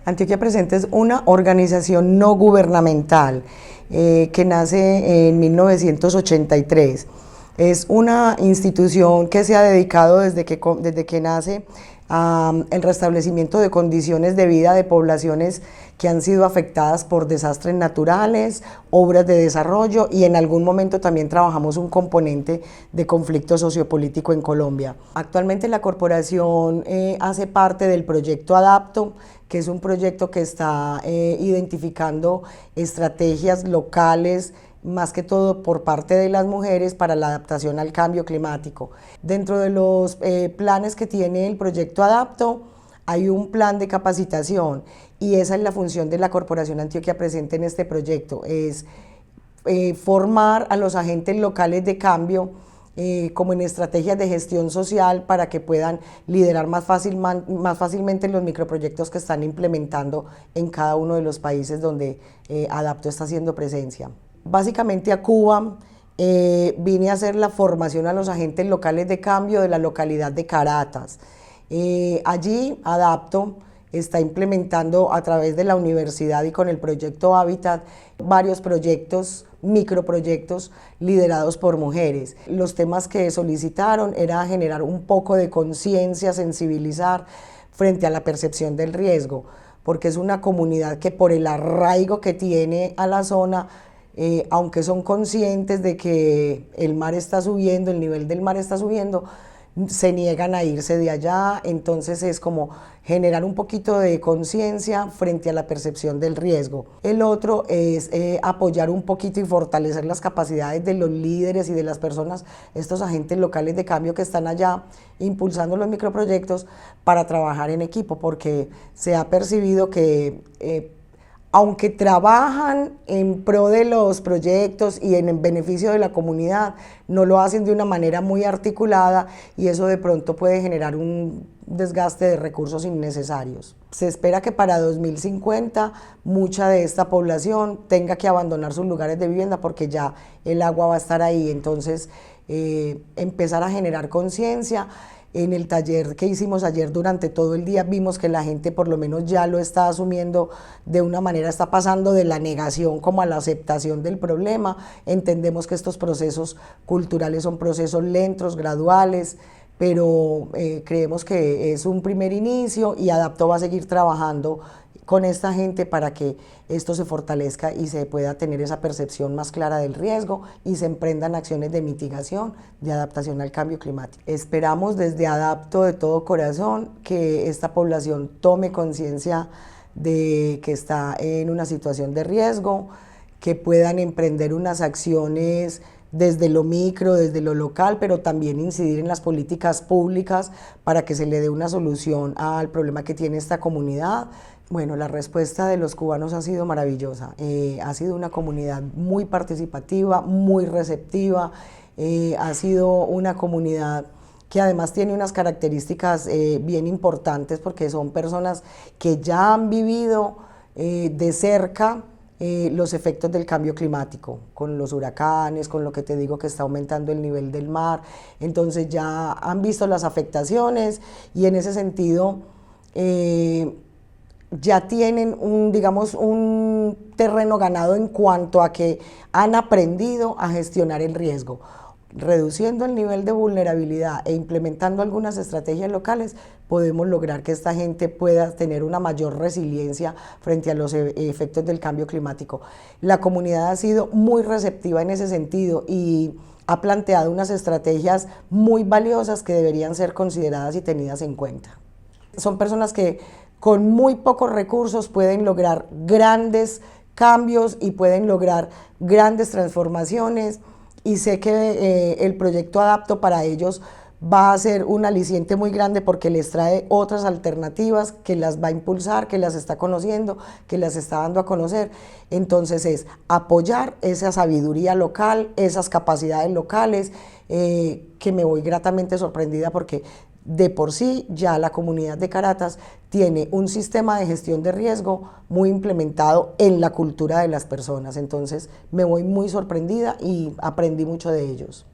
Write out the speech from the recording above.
Antioquia Presente es una organización no gubernamental que nace en 1983. Es una institución que se ha dedicado desde que nace al restablecimiento de condiciones de vida de poblaciones que han sido afectadas por desastres naturales, obras de desarrollo, y en algún momento también trabajamos un componente de conflicto sociopolítico en Colombia. Actualmente la corporación hace parte del proyecto Adapto, que es un proyecto que está identificando estrategias locales, más que todo por parte de las mujeres, para la adaptación al cambio climático. Dentro de los planes que tiene el proyecto Adapto, hay un plan de capacitación, y esa es la función de la Corporación Antioquia Presente en este proyecto, es formar a los agentes locales de cambio como en estrategias de gestión social, para que puedan liderar más fácilmente los microproyectos que están implementando en cada uno de los países donde Adapto está haciendo presencia. Básicamente a Cuba vine a hacer la formación a los agentes locales de cambio de la localidad de Caratas. Allí Adapto está implementando a través de la universidad y con el proyecto Hábitat varios proyectos, microproyectos liderados por mujeres. Los temas que solicitaron era generar un poco de conciencia, sensibilizar frente a la percepción del riesgo, porque es una comunidad que, por el arraigo que tiene a la zona, aunque son conscientes de que el mar está subiendo, el nivel del mar está subiendo, se niegan a irse de allá. Entonces es como generar un poquito de conciencia frente a la percepción del riesgo. El otro es apoyar un poquito y fortalecer las capacidades de los líderes y de las personas, estos agentes locales de cambio que están allá impulsando los microproyectos, para trabajar en equipo, porque se ha percibido que aunque trabajan en pro de los proyectos y en beneficio de la comunidad, no lo hacen de una manera muy articulada, y eso de pronto puede generar un desgaste de recursos innecesarios. Se espera que para 2050 mucha de esta población tenga que abandonar sus lugares de vivienda, porque ya el agua va a estar ahí. Entonces empezar a generar conciencia. En el taller que hicimos ayer, durante todo el día, vimos que la gente por lo menos ya lo está asumiendo de una manera, está pasando de la negación como a la aceptación del problema. Entendemos que estos procesos culturales son procesos lentos, graduales, pero creemos que es un primer inicio, y Adapto va a seguir trabajando con esta gente para que esto se fortalezca y se pueda tener esa percepción más clara del riesgo, y se emprendan acciones de mitigación, de adaptación al cambio climático. Esperamos desde Adapto de todo corazón que esta población tome conciencia de que está en una situación de riesgo, que puedan emprender unas acciones desde lo micro, desde lo local, pero también incidir en las políticas públicas para que se le dé una solución al problema que tiene esta comunidad. Bueno, la respuesta de los cubanos ha sido maravillosa. Ha sido una comunidad muy participativa, muy receptiva. Ha sido una comunidad que además tiene unas características bien importantes, porque son personas que ya han vivido de cerca los efectos del cambio climático, con los huracanes, con lo que te digo que está aumentando el nivel del mar. Entonces ya han visto las afectaciones, y en ese sentido ya tienen un terreno ganado en cuanto a que han aprendido a gestionar el riesgo. Reduciendo el nivel de vulnerabilidad e implementando algunas estrategias locales, podemos lograr que esta gente pueda tener una mayor resiliencia frente a los efectos del cambio climático. La comunidad ha sido muy receptiva en ese sentido, y ha planteado unas estrategias muy valiosas que deberían ser consideradas y tenidas en cuenta. Son personas que con muy pocos recursos pueden lograr grandes cambios y pueden lograr grandes transformaciones, y sé que el proyecto Adapto para ellos va a ser un aliciente muy grande, porque les trae otras alternativas, que las va a impulsar, que las está conociendo, que las está dando a conocer. Entonces es apoyar esa sabiduría local, esas capacidades locales, que me voy gratamente sorprendida, porque de por sí ya la comunidad de Caratas tiene un sistema de gestión de riesgo muy implementado en la cultura de las personas. Entonces me voy muy sorprendida y aprendí mucho de ellos.